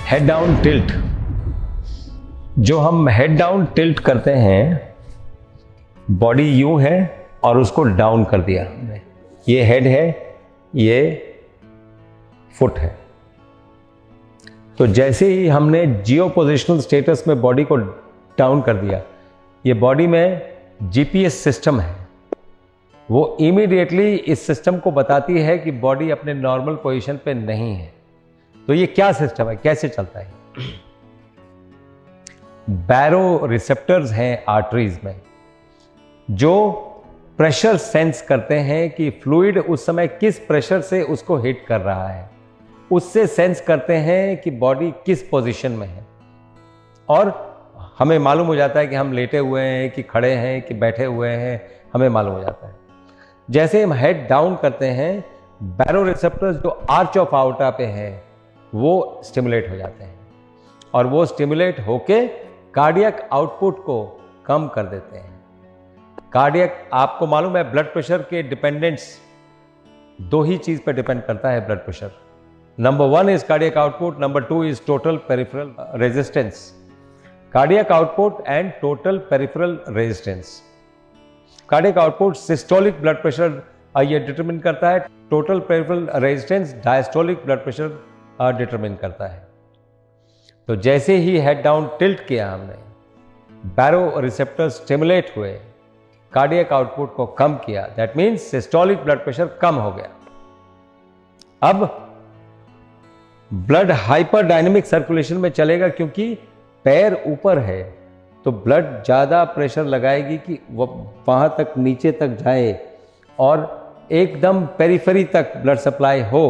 Head down tilt. जो हम head down tilt करते हैं, बॉडी यूं है और उसको डाउन कर दिया हमने। ये हेड है, ये फुट है। तो जैसे ही हमने जियो पोजिशनल स्टेटस में बॉडी को डाउन कर दिया, ये बॉडी में जीपीएस सिस्टम है, वो इमीडिएटली इस सिस्टम को बताती है कि बॉडी अपने नॉर्मल पोजीशन पे नहीं है। तो ये क्या सिस्टम है, कैसे चलता है? बैरो रिसेप्टर्स हैं आर्टरीज में, जो प्रेशर सेंस करते हैं कि फ्लूइड उस समय किस प्रेशर से उसको हिट कर रहा है। उससे सेंस करते हैं कि बॉडी किस पोजीशन में है, और हमें मालूम हो जाता है कि हम लेटे हुए हैं कि खड़े हैं कि बैठे हुए हैं, हमें मालूम हो जाता है। जैसे हम हेड डाउन करते हैं, बैरो रिसेप्टर्स जो आर्च ऑफ आउटा पे है वो स्टिमुलेट हो जाते हैं, और वो स्टिमुलेट होके कार्डियक आउटपुट को कम कर देते हैं। कार्डियक, आपको मालूम है, ब्लड प्रेशर के डिपेंडेंट्स दो ही चीज पे डिपेंड करता है blood pressure. Number 1 is cardiac output, number 2 is total peripheral resistance. Cardiac output and total peripheral resistance. Cardiac output systolic blood pressure ये डिटरमिन करता है, total peripheral resistance diastolic blood pressure determine करता है। तो जैसे ही head down tilt किया हमने, baro receptor stimulate हुए, कार्डियक आउटपुट को कम किया, that means systolic blood pressure कम हो गया। अब ब्लड हाइपर डायनेमिक सर्कुलेशन में चलेगा, क्योंकि पैर ऊपर है तो ब्लड ज्यादा प्रेशर लगाएगी कि वहां तक नीचे तक जाए और एकदम पेरिफेरी तक ब्लड सप्लाई हो।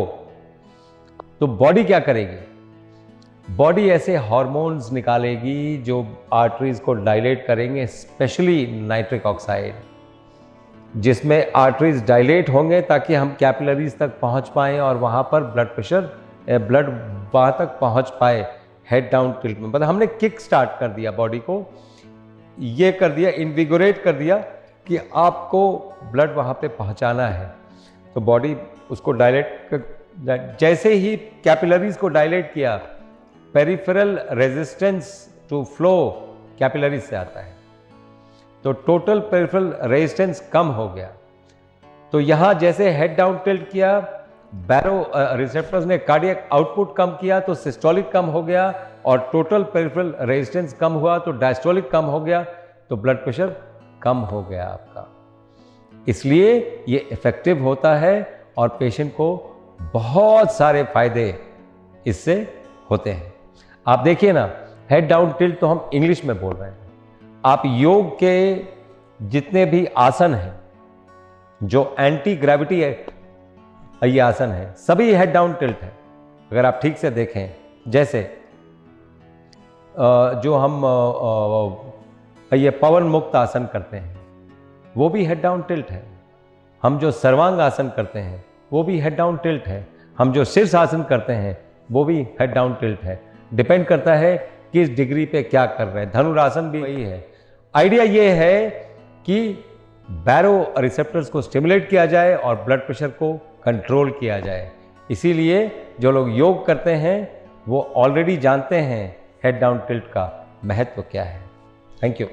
तो बॉडी क्या करेगी? बॉडी ऐसे हार्मोन्स निकालेगी जो आर्टरीज को डायलेट करेंगे, स्पेशली नाइट्रिक ऑक्साइड, जिसमें आर्टरीज डायलेट होंगे ताकि हम कैपिलरीज तक पहुंच पाएं और वहां पर ब्लड वहां तक पहुंच पाए। हेड डाउन टिल्ट में मतलब हमने किक स्टार्ट कर दिया, बॉडी को ये कर दिया, इन्विगोरेट कर दिया कि आपको ब्लड वहां पे पहुंचाना है। तो बॉडी उसको जैसे ही कैपिलरीज को डायलेट किया, peripheral resistance to flow capillaries से आता है, तो टोटल पेरिफेरल रेजिस्टेंस कम हो गया। तो यहां जैसे हेड डाउन टिल्ट किया, बैरो रिसेप्टर्स ने कार्डियक आउटपुट कम किया तो सिस्टोलिक कम हो गया, और टोटल पेरिफेरल रेजिस्टेंस कम हुआ तो डायस्टोलिक कम हो गया, तो ब्लड प्रेशर कम हो गया आपका। इसलिए ये इफेक्टिव होता है और पेशेंट को बहुत सारे फायदे इससे होते हैं। आप देखिए ना, हेड डाउन टिल्ट तो हम इंग्लिश में बोल रहे हैं। आप योग के जितने भी आसन हैं, जो एंटी ग्रेविटी है ये आसन है, सभी हेड डाउन टिल्ट है। अगर आप ठीक से देखें, जैसे जो हम ये पवन मुक्त आसन करते हैं वो भी हेड डाउन टिल्ट है। हम जो सर्वांग आसन करते हैं वो भी हेड डाउन टिल्ट है। हम जो शीर्ष आसन करते हैं वो भी हेड डाउन टिल्ट है। डिपेंड करता है किस डिग्री पे क्या कर रहे हैं। धनुरासन भी वही है। आइडिया ये है कि बैरो रिसेप्टर्स को स्टिमुलेट किया जाए और ब्लड प्रेशर को कंट्रोल किया जाए। इसीलिए जो लोग योग करते हैं वो ऑलरेडी जानते हैं हेड डाउन टिल्ट का महत्व क्या है। Thank you.